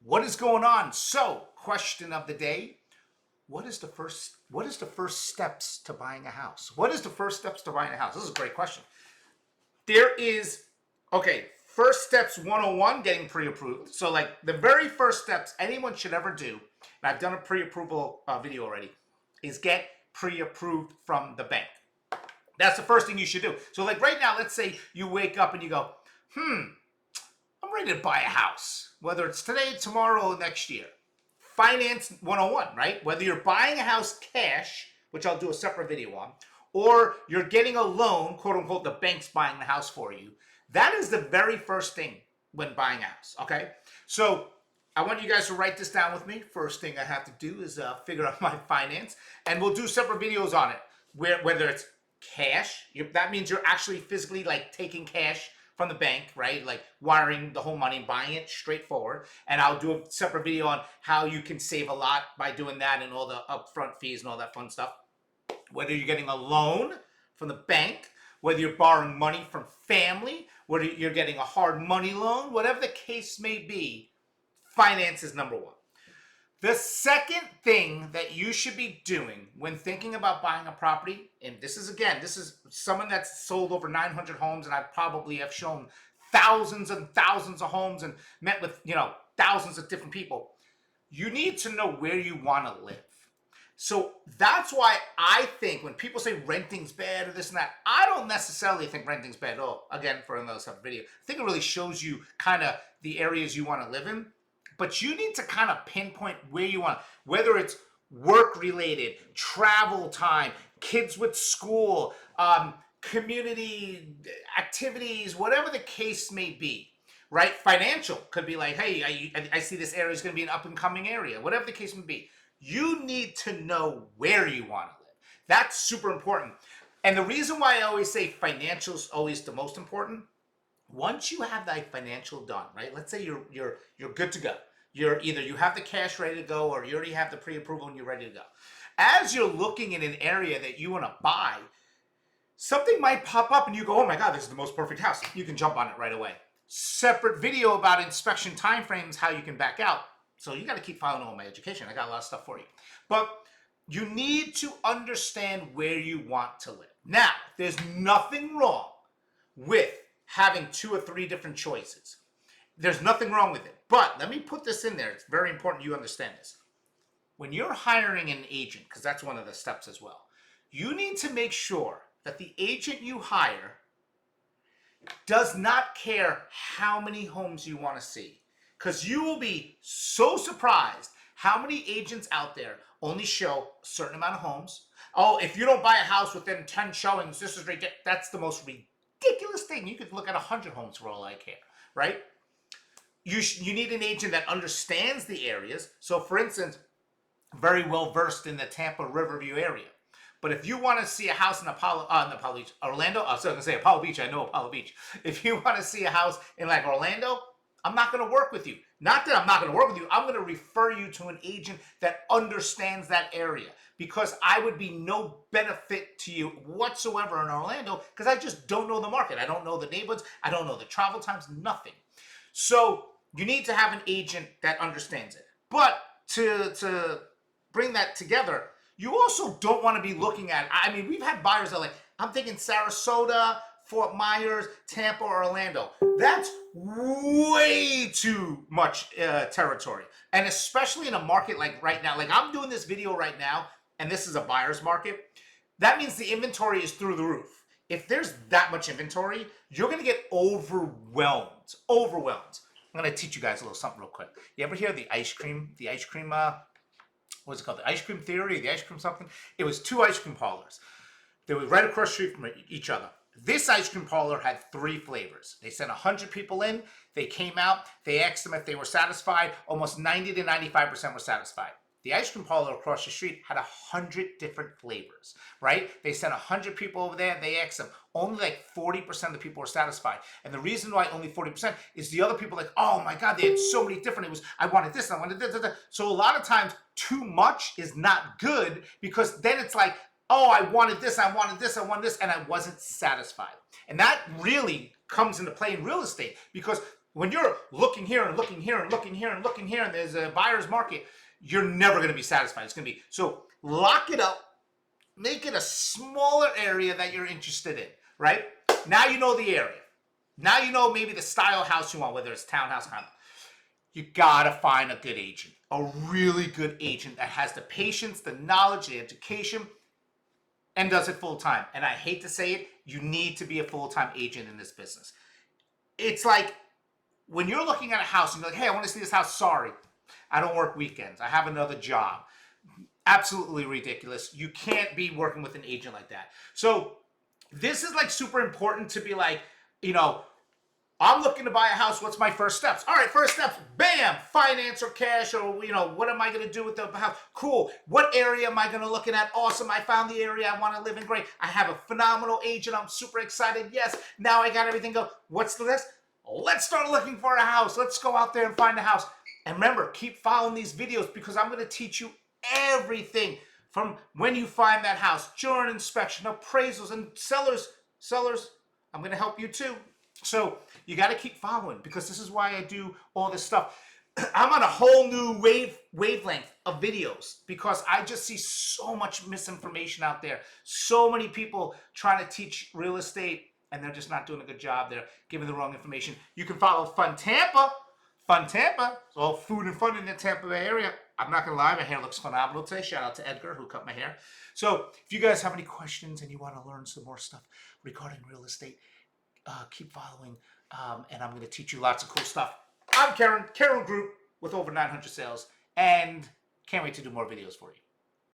What is going on? So, question of the day. What is the first steps to buying a house? What is the first steps to buying a house? This is a great question. There is, first steps 101, getting pre-approved. So like the very first steps anyone should ever do, and I've done a pre-approval video already, is get pre-approved from the bank. That's the first thing you should do. So like right now, let's say you wake up and you go, I'm ready to buy a house, whether it's today, tomorrow, or next year. Finance 101, right? Whether you're buying a house cash, which I'll do a separate video on, or you're getting a loan, quote unquote, the bank's buying the house for you. That is the very first thing when buying a house, okay? So I want you guys to write this down with me. First thing I have to do is figure out my finance, and we'll do separate videos on it, whether it's cash, that means you're actually physically like taking cash from the bank, right? Like wiring the whole money, buying it straightforward. And I'll do a separate video on how you can save a lot by doing that and all the upfront fees and all that fun stuff. Whether you're getting a loan from the bank, whether you're borrowing money from family, whether you're getting a hard money loan, whatever the case may be, finance is number one. The second thing that you should be doing when thinking about buying a property, and this is someone that's sold over 900 homes, and I probably have shown thousands and thousands of homes and met with, thousands of different people. You need to know where you want to live. So that's why I think when people say renting's bad or this and that, I don't necessarily think renting's bad at all. Again, for another separate video, I think it really shows you kind of the areas you want to live in. But you need to kind of pinpoint where you want, whether it's work-related, travel time, kids with school, community activities, whatever the case may be, right? Financial could be like, hey, I see this area is going to be an up-and-coming area, whatever the case may be. You need to know where you want to live. That's super important. And the reason why I always say financial is always the most important, once you have that financial done, right? Let's say you're good to go. You have the cash ready to go, or you already have the pre-approval and you're ready to go. As you're looking in an area that you want to buy, something might pop up and you go, oh my God, this is the most perfect house. You can jump on it right away. Separate video about inspection timeframes, how you can back out. So you got to keep following all my education. I got a lot of stuff for you. But you need to understand where you want to live. Now, there's nothing wrong with having 2 or 3 different choices. There's nothing wrong with it. But let me put this in there. It's very important you understand this. When you're hiring an agent, because that's one of the steps as well, you need to make sure that the agent you hire does not care how many homes you want to see. Because you will be so surprised how many agents out there only show a certain amount of homes. Oh, if you don't buy a house within 10 showings, this is ridiculous. That's the most ridiculous thing. You could look at 100 homes for all I care, right? You need an agent that understands the areas. So, for instance, very well versed in the Tampa Riverview area. But if you want to see a house in Orlando, I was going to say Apollo Beach. I know Apollo Beach. If you want to see a house in like Orlando, I'm not going to work with you. Not that I'm not going to work with you. I'm going to refer you to an agent that understands that area, because I would be no benefit to you whatsoever in Orlando because I just don't know the market. I don't know the neighborhoods. I don't know the travel times, nothing. So you need to have an agent that understands it. But to bring that together, you also don't want to be looking at, we've had buyers that are like, I'm thinking Sarasota, Fort Myers, Tampa, Orlando. That's way too much territory. And especially in a market like right now, like I'm doing this video right now, and this is a buyer's market. That means the inventory is through the roof. If there's that much inventory, you're going to get overwhelmed. I'm going to teach you guys a little something real quick. You ever hear the ice cream, what's it called? The ice cream theory, the ice cream something? It was 2 ice cream parlors. They were right across the street from each other. This ice cream parlor had 3 flavors. They sent 100 people in. They came out. They asked them if they were satisfied. Almost 90 to 95% were satisfied. The ice cream parlor across the street had 100 different flavors, right? They sent 100 people over there. They asked them. Only like 40% of the people were satisfied. And the reason why only 40% is the other people like, oh my God, they had so many different. I wanted this, I wanted this. So a lot of times too much is not good, because then it's like, oh, I wanted this, I wanted this, I wanted this, and I wasn't satisfied. And that really comes into play in real estate, because When you're looking here and looking here and looking here and looking here, and there's a buyer's market, you're never going to be satisfied. It's going to be, so lock it up, make it a smaller area that you're interested in, right? Now you know the area. Now you know maybe the style house you want, whether it's townhouse, condo. You gotta find a good agent, a really good agent that has the patience, the knowledge, the education, and does it full time. And I hate to say it, you need to be a full-time agent in this business. It's like when you're looking at a house and you're like, hey, I want to see this house. Sorry, I don't work weekends. I have another job. Absolutely ridiculous. You can't be working with an agent like that. So this is like super important to be like, you know, I'm looking to buy a house. What's my first steps? All right, first steps, bam, finance or cash, or, you know, what am I going to do with the house? Cool. What area am I going to look at? Awesome. I found the area I want to live in. Great. I have a phenomenal agent. I'm super excited. Yes. Now I got everything go. What's the list? Let's start looking for a house. Let's go out there and find a house. And remember, keep following these videos because I'm going to teach you everything from when you find that house, during inspection, appraisals, and sellers, I'm going to help you too. So you got to keep following because this is why I do all this stuff. I'm on a whole new wavelength of videos because I just see so much misinformation out there. So many people trying to teach real estate and they're just not doing a good job. They're giving the wrong information. You can follow Fun Tampa. It's all food and fun in the Tampa Bay area. I'm not going to lie, my hair looks phenomenal today. Shout out to Edgar who cut my hair. So if you guys have any questions and you want to learn some more stuff regarding real estate, keep following, and I'm going to teach you lots of cool stuff. I'm Kerin Group with over 900 sales, and can't wait to do more videos for you.